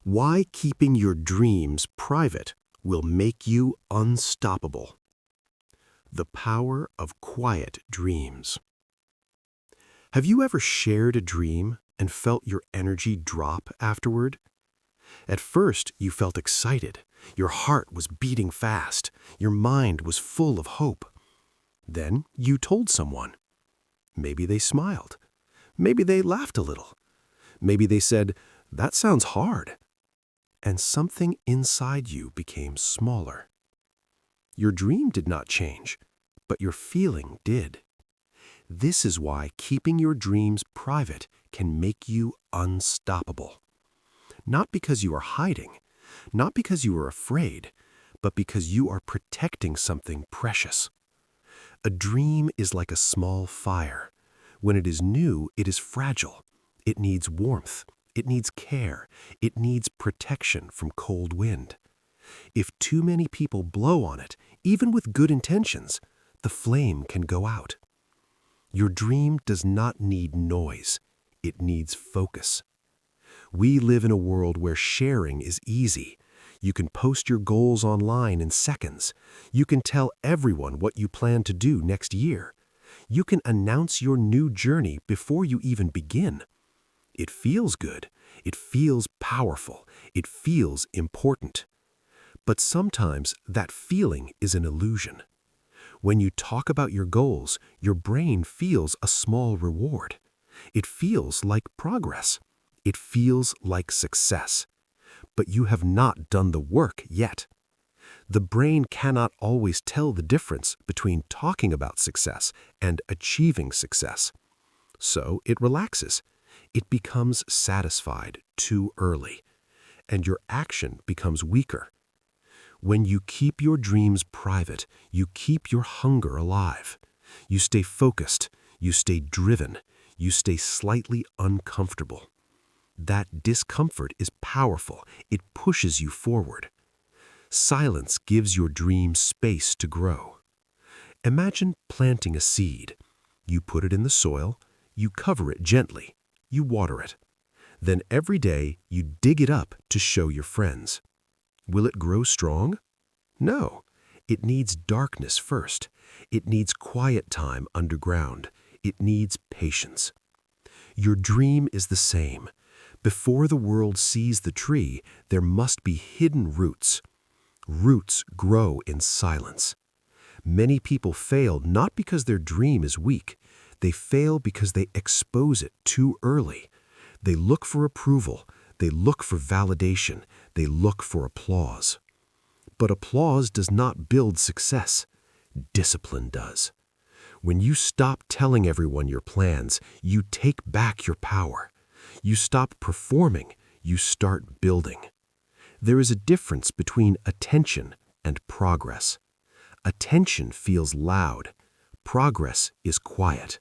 Why keeping your dreams private will make you unstoppable. The power of quiet dreams. Have you ever shared a dream and felt your energy drop afterward? At first, you felt excited. Your heart was beating fast. Your mind was full of hope. Then you told someone. Maybe they smiled. Maybe they laughed a little. Maybe they said, "That sounds hard." And something inside you became smaller. Your dream did not change, but your feeling did. This is why keeping your dreams private can make you unstoppable. Not because you are hiding, not because you are afraid, but because you are protecting something precious. A dream is like a small fire. When it is new, it is fragile. It needs warmth. It needs care. It needs protection from cold wind. If too many people blow on it, even with good intentions, the flame can go out. Your dream does not need noise. It needs focus. We live in a world where sharing is easy. You can post your goals online in seconds. You can tell everyone what you plan to do next year. You can announce your new journey before you even begin. It feels good. It feels powerful. It feels important. But sometimes that feeling is an illusion. When you talk about your goals, your brain feels a small reward. It feels like progress. It feels like success. But you have not done the work yet. The brain cannot always tell the difference between talking about success and achieving success. So it relaxes. It becomes satisfied too early, and your action becomes weaker. When you keep your dreams private, you keep your hunger alive. You stay focused, you stay driven, you stay slightly uncomfortable. That discomfort is powerful. It pushes you forward. Silence gives your dream space to grow. Imagine planting a seed. You put it in the soil, you cover it gently. You water it. Then every day you dig it up to show your friends. Will it grow strong? No. It needs darkness first. It needs quiet time underground. It needs patience. Your dream is the same. Before the world sees the tree, there must be hidden roots. Roots grow in silence. Many people fail not because their dream is weak. They fail because they expose it too early. They look for approval. They look for validation. They look for applause. But applause does not build success. Discipline does. When you stop telling everyone your plans, you take back your power. You stop performing. You start building. There is a difference between attention and progress. Attention feels loud. Progress is quiet.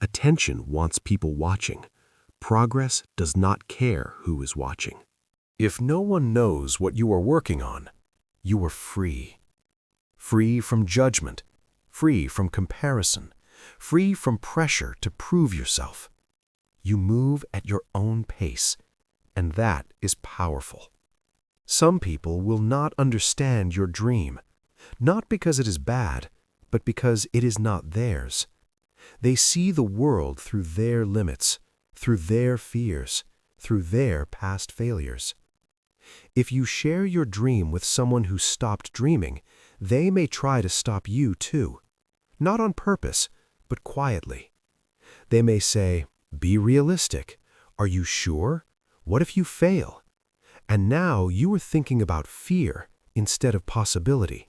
Attention wants people watching. Progress does not care who is watching. If no one knows what you are working on, you are free. Free from judgment, free from comparison, free from pressure to prove yourself. You move at your own pace, and that is powerful. Some people will not understand your dream, not because it is bad, but because it is not theirs. They see the world through their limits, through their fears, through their past failures. If you share your dream with someone who stopped dreaming, they may try to stop you too. Not on purpose, but quietly. They may say, "Be realistic. Are you sure? What if you fail?" And now you are thinking about fear instead of possibility.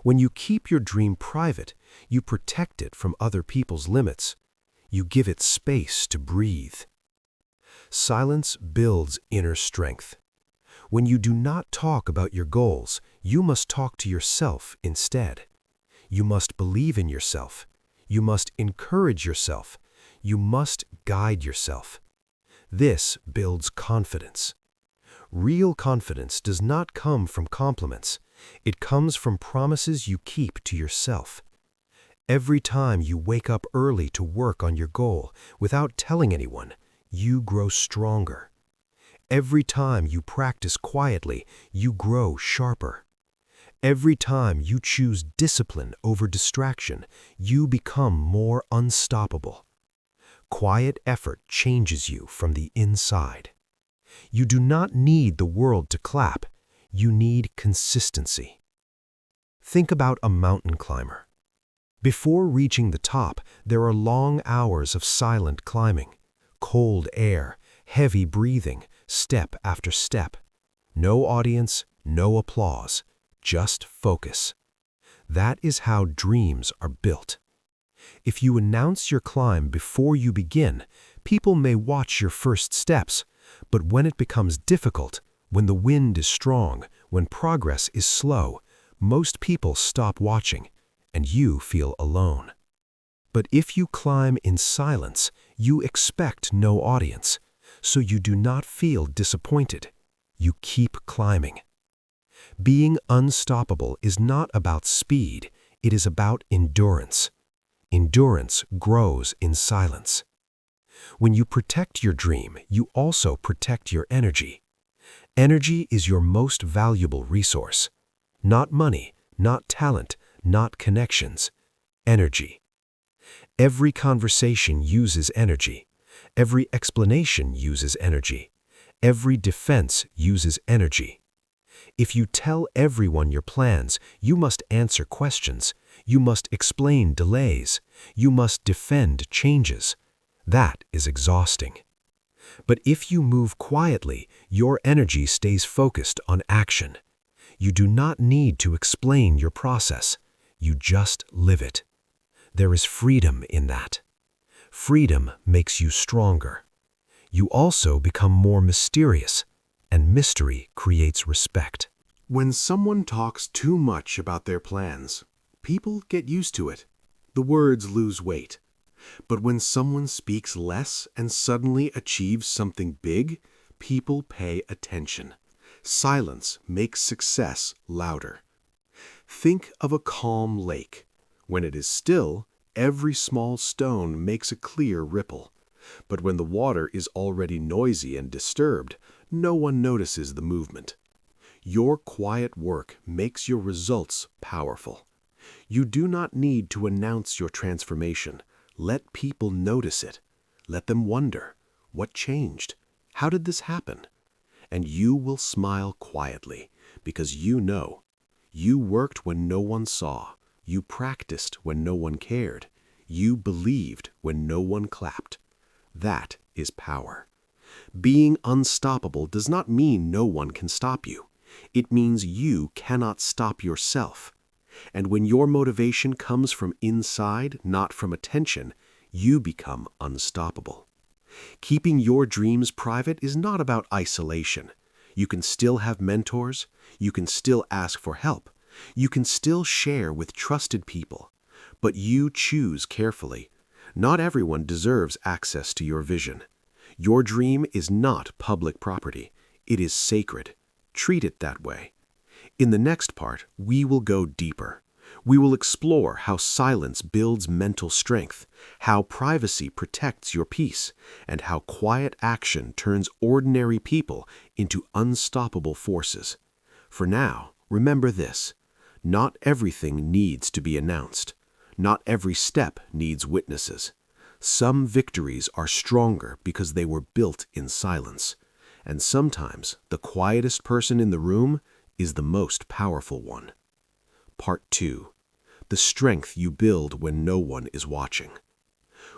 When you keep your dream private, you protect it from other people's limits. You give it space to breathe. Silence builds inner strength. When you do not talk about your goals, you must talk to yourself instead. You must believe in yourself. You must encourage yourself. You must guide yourself. This builds confidence. Real confidence does not come from compliments. It comes from promises you keep to yourself. Every time you wake up early to work on your goal without telling anyone, you grow stronger. Every time you practice quietly, you grow sharper. Every time you choose discipline over distraction, you become more unstoppable. Quiet effort changes you from the inside. You do not need the world to clap. You need consistency. Think about a mountain climber. Before reaching the top, there are long hours of silent climbing, cold air, heavy breathing, step after step. No audience, no applause, just focus. That is how dreams are built. If you announce your climb before you begin, people may watch your first steps, but when it becomes difficult, when the wind is strong, when progress is slow, most people stop watching, and you feel alone. But if you climb in silence, you expect no audience, so you do not feel disappointed. You keep climbing. Being unstoppable is not about speed, it is about endurance. Endurance grows in silence. When you protect your dream, you also protect your energy. Energy is your most valuable resource. Not money, not talent, not connections. Energy. Every conversation uses energy. Every explanation uses energy. Every defense uses energy. If you tell everyone your plans, you must answer questions. You must explain delays. You must defend changes. That is exhausting. But if you move quietly, your energy stays focused on action. You do not need to explain your process. You just live it. There is freedom in that. Freedom makes you stronger. You also become more mysterious, and mystery creates respect. When someone talks too much about their plans, people get used to it. The words lose weight. But when someone speaks less and suddenly achieves something big, people pay attention. Silence makes success louder. Think of a calm lake. When it is still, every small stone makes a clear ripple. But when the water is already noisy and disturbed, no one notices the movement. Your quiet work makes your results powerful. You do not need to announce your transformation. Let people notice it. Let them wonder, what changed? How did this happen? And you will smile quietly because you know. You worked when no one saw. You practiced when no one cared. You believed when no one clapped. That is power. Being unstoppable does not mean no one can stop you. It means you cannot stop yourself. And when your motivation comes from inside, not from attention, you become unstoppable. Keeping your dreams private is not about isolation. You can still have mentors. You can still ask for help. You can still share with trusted people. But you choose carefully. Not everyone deserves access to your vision. Your dream is not public property. It is sacred. Treat it that way. In the next part, we will go deeper. We will explore how silence builds mental strength, how privacy protects your peace, and how quiet action turns ordinary people into unstoppable forces. For now, remember this: not everything needs to be announced. Not every step needs witnesses. Some victories are stronger because they were built in silence. And sometimes the quietest person in the room is the most powerful one. Part 2. The strength you build when no one is watching.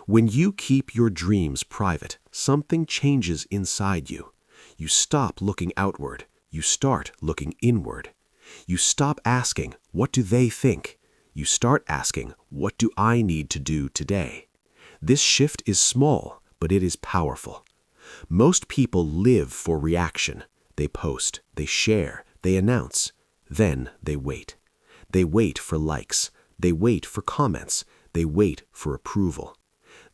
When you keep your dreams private, something changes inside you. You stop looking outward. You start looking inward. You stop asking, what do they think? You start asking, what do I need to do today? This shift is small, but it is powerful. Most people live for reaction. They post, they share, they announce. Then they wait. They wait for likes. They wait for comments. They wait for approval.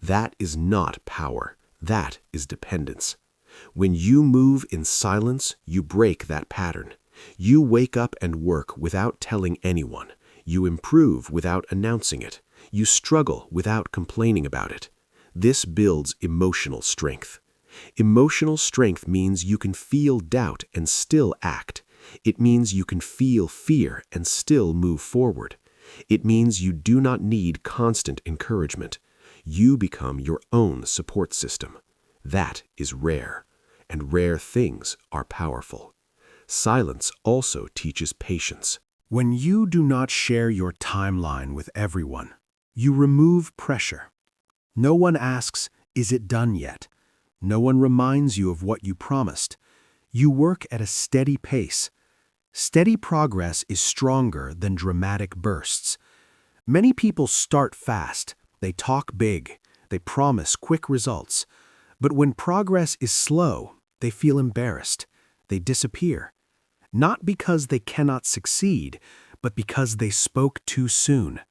That is not power. That is dependence. When you move in silence, you break that pattern. You wake up and work without telling anyone. You improve without announcing it. You struggle without complaining about it. This builds emotional strength. Emotional strength means you can feel doubt and still act. It means you can feel fear and still move forward. It means you do not need constant encouragement. You become your own support system. That is rare, and rare things are powerful. Silence also teaches patience. When you do not share your timeline with everyone, you remove pressure. No one asks, "Is it done yet?" No one reminds you of what you promised. You work at a steady pace. Steady progress is stronger than dramatic bursts. Many people start fast. They talk big. They promise quick results. But when progress is slow, they feel embarrassed. They disappear. Not because they cannot succeed, but because they spoke too soon.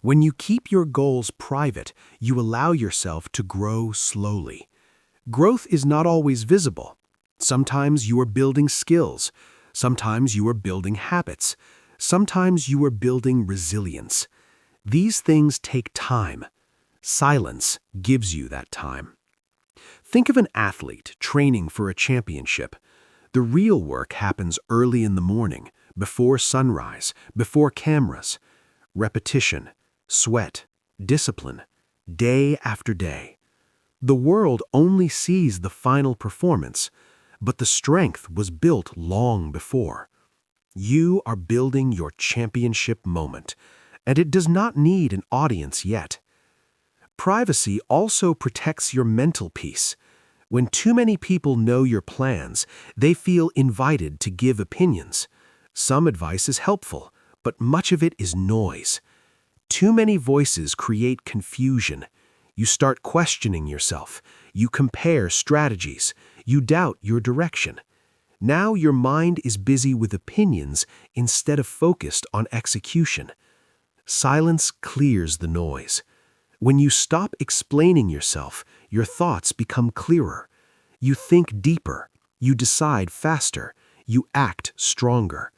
When you keep your goals private, you allow yourself to grow slowly. Growth is not always visible. Sometimes you are building skills. Sometimes you are building habits. Sometimes you are building resilience. These things take time. Silence gives you that time. Think of an athlete training for a championship. The real work happens early in the morning, before sunrise, before cameras. Repetition, sweat, discipline, day after day. The world only sees the final performance, but the strength was built long before. You are building your championship moment, and it does not need an audience yet. Privacy also protects your mental peace. When too many people know your plans, they feel invited to give opinions. Some advice is helpful, but much of it is noise. Too many voices create confusion. You start questioning yourself. You compare strategies. You doubt your direction. Now your mind is busy with opinions instead of focused on execution. Silence clears the noise. When you stop explaining yourself, your thoughts become clearer. You think deeper. You decide faster. You act stronger.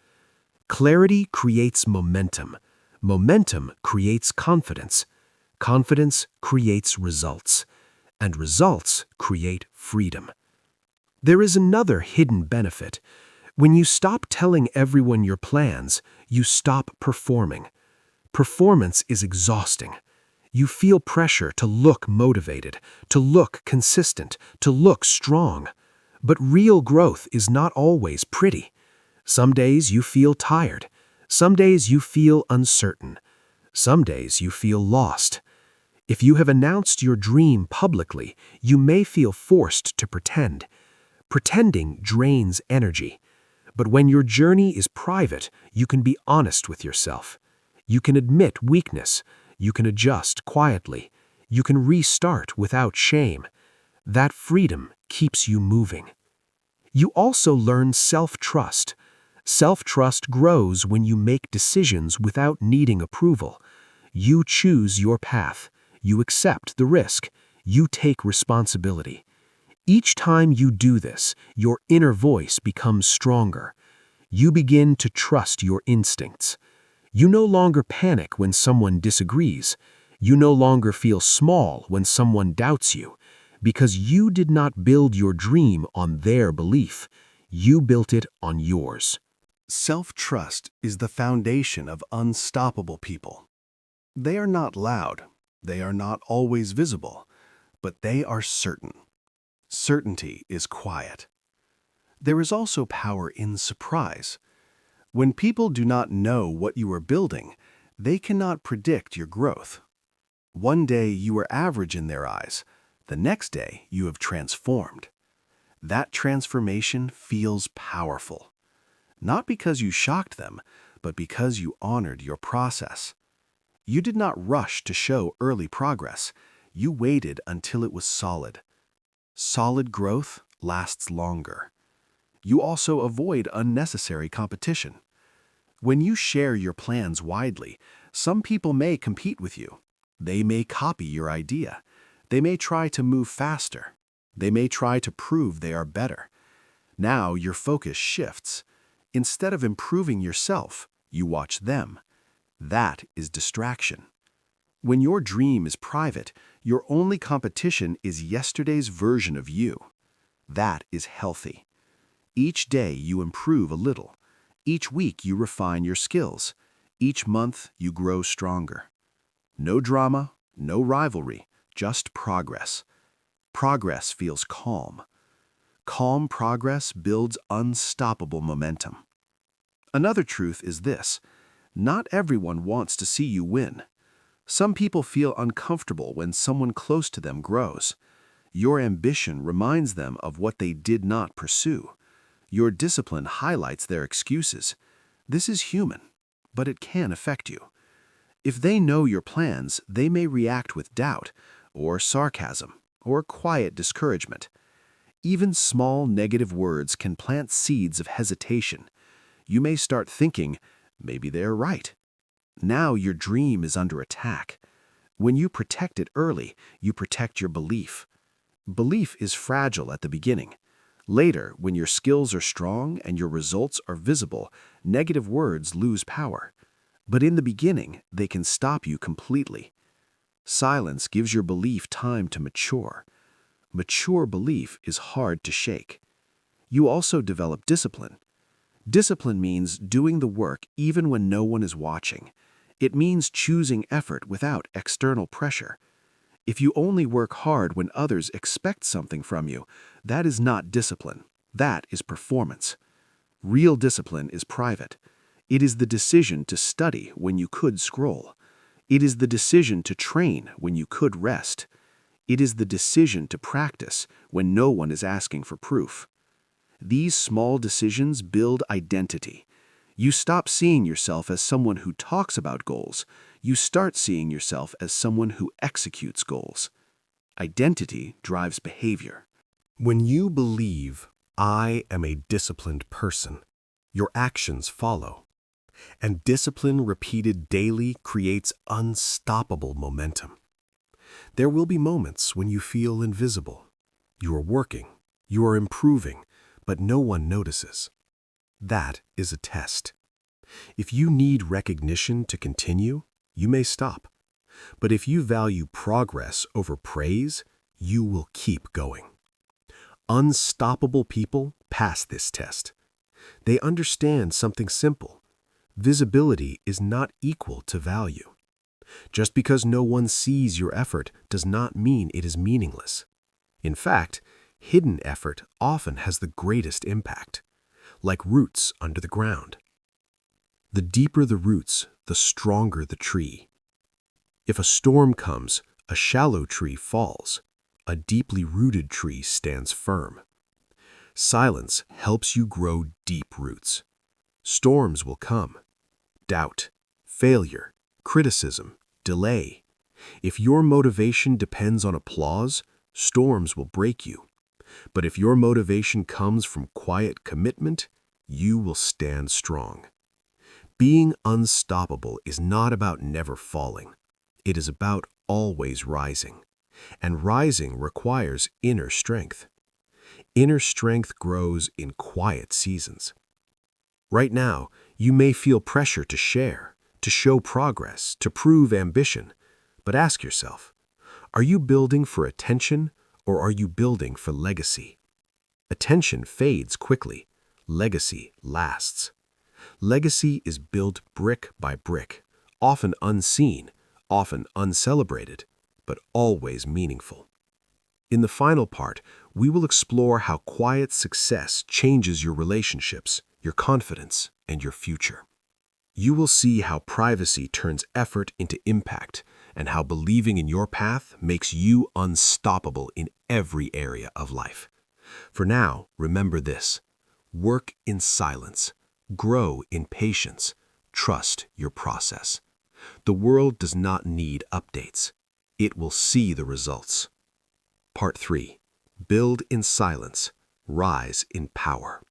Clarity creates momentum. Momentum creates confidence. Confidence creates results. And results create freedom. There is another hidden benefit. When you stop telling everyone your plans, you stop performing. Performance is exhausting. You feel pressure to look motivated, to look consistent, to look strong. But real growth is not always pretty. Some days you feel tired. Some days you feel uncertain. Some days you feel lost. If you have announced your dream publicly, you may feel forced to pretend. Pretending drains energy. But when your journey is private, you can be honest with yourself. You can admit weakness. You can adjust quietly. You can restart without shame. That freedom keeps you moving. You also learn self-trust. Self-trust grows when you make decisions without needing approval. You choose your path. You accept the risk. You take responsibility. Each time you do this, your inner voice becomes stronger. You begin to trust your instincts. You no longer panic when someone disagrees. You no longer feel small when someone doubts you, because you did not build your dream on their belief. You built it on yours. Self-trust is the foundation of unstoppable people. They are not loud. They are not always visible, but they are certain. Certainty is quiet. There is also power in surprise. When people do not know what you are building, they cannot predict your growth. One day you are average in their eyes. The next day you have transformed. That transformation feels powerful. Not because you shocked them, but because you honored your process. You did not rush to show early progress. You waited until it was solid. Solid growth lasts longer. You also avoid unnecessary competition. When you share your plans widely, some people may compete with you. They may copy your idea. They may try to move faster. They may try to prove they are better. Now your focus shifts. Instead of improving yourself, you watch them. That is distraction. When your dream is private, your only competition is yesterday's version of you. That is healthy. Each day you improve a little. Each week you refine your skills. Each month you grow stronger. No drama, no rivalry, just progress. Progress feels calm. Calm progress builds unstoppable momentum. Another truth is this: not everyone wants to see you win. Some people feel uncomfortable when someone close to them grows. Your ambition reminds them of what they did not pursue. Your discipline highlights their excuses. This is human, but it can affect you. If they know your plans, they may react with doubt, or sarcasm, or quiet discouragement. Even small negative words can plant seeds of hesitation. You may start thinking, maybe they're right. Now your dream is under attack. When you protect it early, you protect your belief. Belief is fragile at the beginning. Later, when your skills are strong and your results are visible, negative words lose power. But in the beginning, they can stop you completely. Silence gives your belief time to mature. Mature belief is hard to shake. You also develop discipline. Discipline means doing the work even when no one is watching. It means choosing effort without external pressure. If you only work hard when others expect something from you, that is not discipline. That is performance. Real discipline is private. It is the decision to study when you could scroll. It is the decision to train when you could rest. It is the decision to practice when no one is asking for proof. These small decisions build identity. You stop seeing yourself as someone who talks about goals. You start seeing yourself as someone who executes goals. Identity drives behavior. When you believe, I am a disciplined person, your actions follow. And discipline repeated daily creates unstoppable momentum. There will be moments when you feel invisible. You are working, you are improving, but no one notices. That is a test. If you need recognition to continue, you may stop. But if you value progress over praise, you will keep going. Unstoppable people pass this test. They understand something simple. Visibility is not equal to value. Just because no one sees your effort does not mean it is meaningless. In fact, hidden effort often has the greatest impact, like roots under the ground. The deeper the roots, the stronger the tree. If a storm comes, a shallow tree falls. A deeply rooted tree stands firm. Silence helps you grow deep roots. Storms will come. Doubt, failure, criticism, delay. If your motivation depends on applause, storms will break you. But if your motivation comes from quiet commitment, you will stand strong. Being unstoppable is not about never falling. It is about always rising. And rising requires inner strength. Inner strength grows in quiet seasons. Right now, you may feel pressure to share, to show progress, to prove ambition. But ask yourself, are you building for attention or are you building for legacy? Attention fades quickly. Legacy lasts. Legacy is built brick by brick, often unseen, often uncelebrated, but always meaningful. In the final part, we will explore how quiet success changes your relationships, your confidence, and your future. You will see how privacy turns effort into impact, and how believing in your path makes you unstoppable in every area of life. For now, remember this: work in silence, grow in patience, trust your process. The world does not need updates. It will see the results. Part 3. Build in silence, rise in power.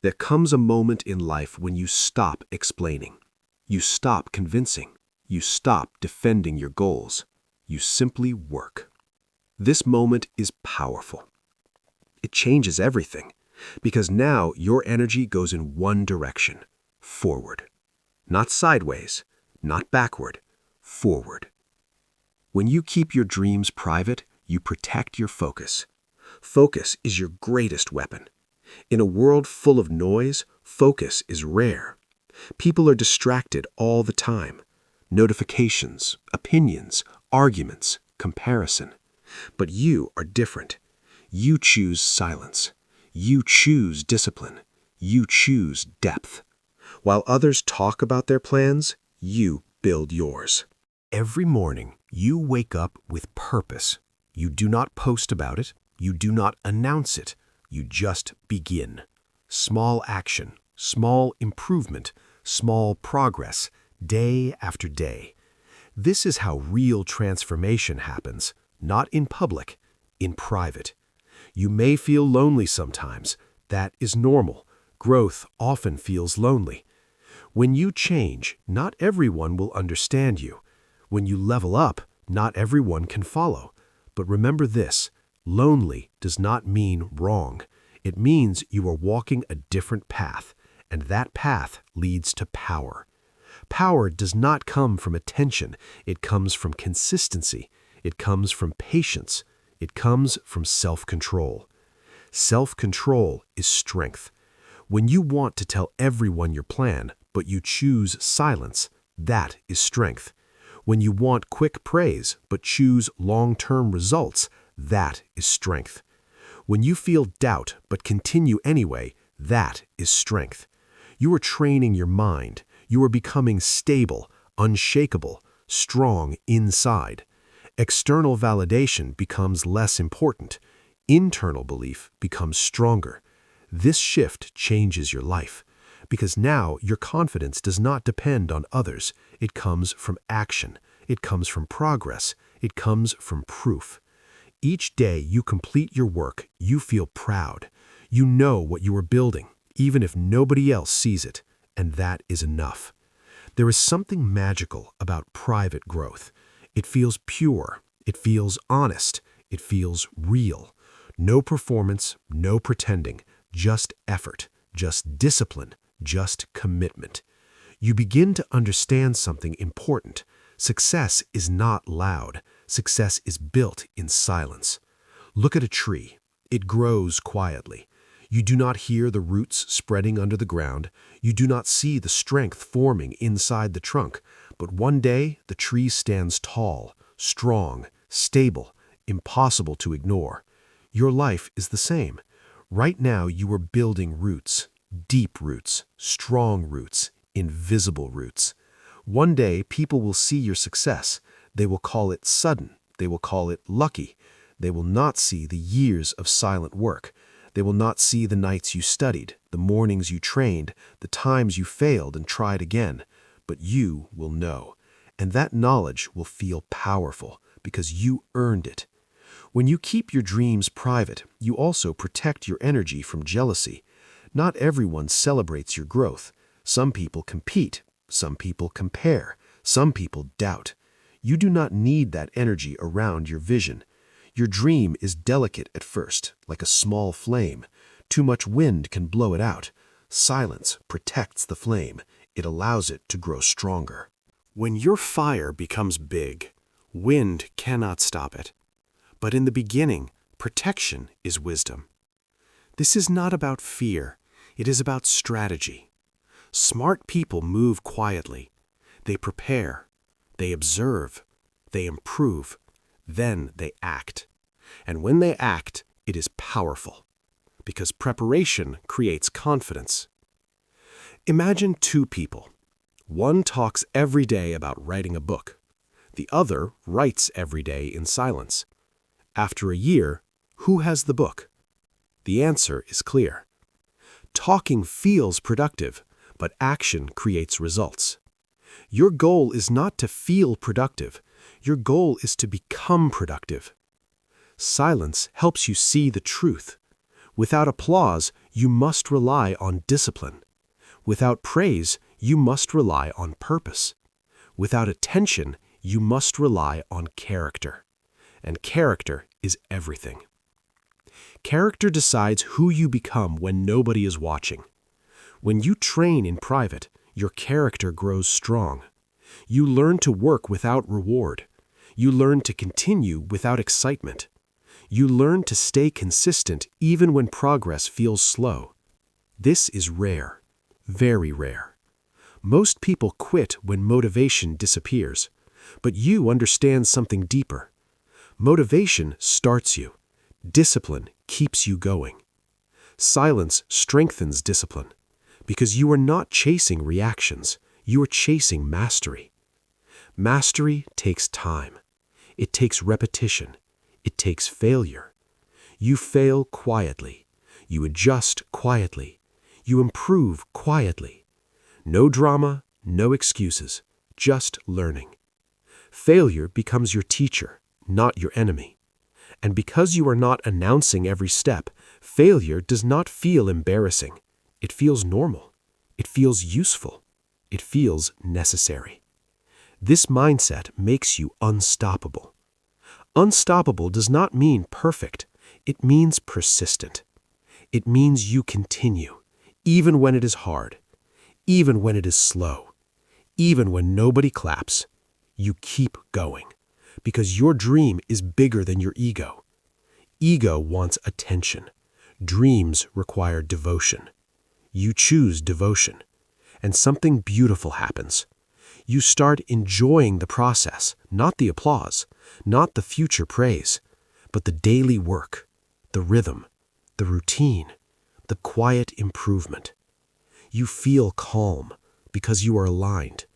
There comes a moment in life when you stop explaining. You stop convincing. You stop defending your goals. You simply work. This moment is powerful. It changes everything, because now your energy goes in one direction, forward. Not sideways, not backward, forward. When you keep your dreams private, you protect your focus. Focus is your greatest weapon. In a world full of noise, focus is rare. People are distracted all the time. Notifications, opinions, arguments, comparison. But you are different. You choose silence. You choose discipline. You choose depth. While others talk about their plans, you build yours. Every morning, you wake up with purpose. You do not post about it. You do not announce it. You just begin. Small action, small improvement, small progress, day after day. This is how real transformation happens, not in public, in private. You may feel lonely sometimes. That is normal. Growth often feels lonely. When you change, not everyone will understand you. When you level up, not everyone can follow. But remember this, lonely does not mean wrong. It means you are walking a different path, and that path leads to power. Power does not come from attention. It comes from consistency. It comes from patience. It comes from self-control. Self-control is strength. When you want to tell everyone your plan, but you choose silence, that is strength. When you want quick praise, but choose long-term results, that is strength. When you feel doubt, but continue anyway, that is strength. You are training your mind. You are becoming stable, unshakable, strong inside. External validation becomes less important. Internal belief becomes stronger. This shift changes your life, because now your confidence does not depend on others. It comes from action. It comes from progress. It comes from proof. Each day you complete your work, you feel proud. You know what you are building, even if nobody else sees it, and that is enough. There is something magical about private growth. It feels pure. It feels honest. It feels real. No performance, no pretending, just effort, just discipline, just commitment. You begin to understand something important. Success is not loud. Success is built in silence. Look at a tree. It grows quietly. You do not hear the roots spreading under the ground. You do not see the strength forming inside the trunk. But one day, the tree stands tall, strong, stable, impossible to ignore. Your life is the same. Right now, you are building roots, deep roots, strong roots, invisible roots. One day, people will see your success. They will call it sudden. They will call it lucky. They will not see the years of silent work. They will not see the nights you studied, the mornings you trained, the times you failed and tried again. But you will know. And that knowledge will feel powerful because you earned it. When you keep your dreams private, you also protect your energy from jealousy. Not everyone celebrates your growth. Some people compete. Some people compare. Some people doubt. You do not need that energy around your vision. Your dream is delicate at first, like a small flame. Too much wind can blow it out. Silence protects the flame. It allows it to grow stronger. When your fire becomes big, wind cannot stop it. But in the beginning, protection is wisdom. This is not about fear. It is about strategy. Smart people move quietly. They prepare. They observe. They improve. Then they act. And when they act, it is powerful. Because preparation creates confidence. Imagine two people. One talks every day about writing a book. The other writes every day in silence. After a year, who has the book? The answer is clear. Talking feels productive, but action creates results. Your goal is not to feel productive. Your goal is to become productive. Silence helps you see the truth. Without applause, you must rely on discipline. Without praise, you must rely on purpose. Without attention, you must rely on character. And character is everything. Character decides who you become when nobody is watching. When you train in private, your character grows strong. You learn to work without reward. You learn to continue without excitement. You learn to stay consistent even when progress feels slow. This is rare, very rare. Most people quit when motivation disappears, but you understand something deeper. Motivation starts you. Discipline keeps you going. Silence strengthens discipline because you are not chasing reactions, you are chasing mastery. Mastery takes time. It takes repetition. It takes failure. You fail quietly. You adjust quietly. You improve quietly. No drama, no excuses, just learning. Failure becomes your teacher, not your enemy. And because you are not announcing every step, failure does not feel embarrassing. It feels normal. It feels useful. It feels necessary. This mindset makes you unstoppable. Unstoppable does not mean perfect. It means persistent. It means you continue, even when it is hard, even when it is slow, even when nobody claps. You keep going, because your dream is bigger than your ego. Ego wants attention. Dreams require devotion. You choose devotion, and something beautiful happens. You start enjoying the process, not the applause, not the future praise, but the daily work, the rhythm, the routine, the quiet improvement. You feel calm because you are aligned.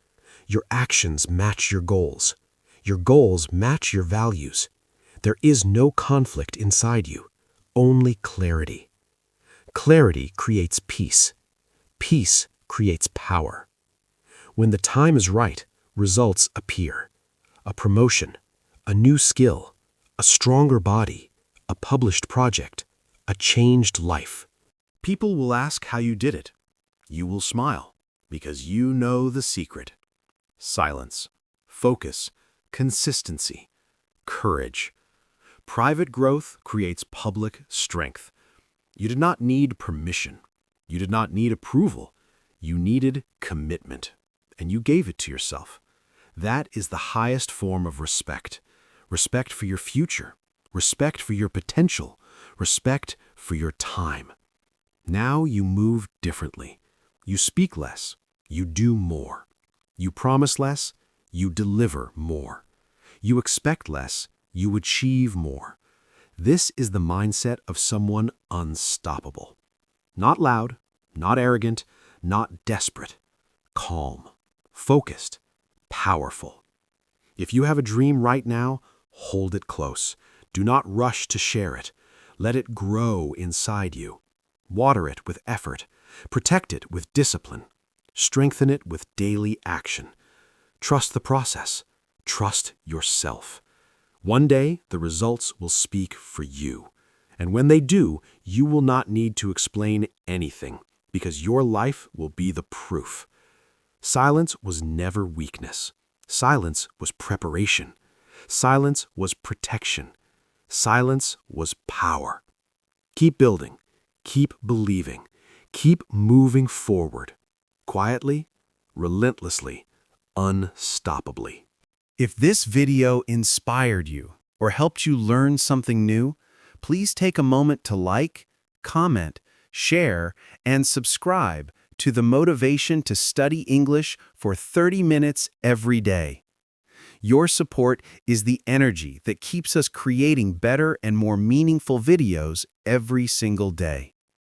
Your actions match your goals. Your goals match your values. There is no conflict inside you, only clarity. Clarity creates peace. Peace creates power. When the time is right, results appear. A promotion, a new skill, a stronger body, a published project, a changed life. People will ask how you did it. You will smile, because you know the secret. Silence, focus, consistency, courage. Private growth creates public strength. You did not need permission. You did not need approval. You needed commitment, and you gave it to yourself. That is the highest form of respect. Respect for your future. Respect for your potential. Respect for your time. Now you move differently. You speak less. You do more. You promise less. You deliver more. You expect less. You achieve more. This is the mindset of someone unstoppable. Not loud, not arrogant, not desperate. Calm, focused, powerful. If you have a dream right now, hold it close. Do not rush to share it. Let it grow inside you. Water it with effort. Protect it with discipline. Strengthen it with daily action. Trust the process. Trust yourself. One day, the results will speak for you. And when they do, you will not need to explain anything, because your life will be the proof. Silence was never weakness. Silence was preparation. Silence was protection. Silence was power. Keep building. Keep believing. Keep moving forward. Quietly, relentlessly, unstoppably. If this video inspired you or helped you learn something new, please take a moment to like, comment, share, and subscribe to the Motivation to Study English for 30 minutes every day. Your support is the energy that keeps us creating better and more meaningful videos every single day.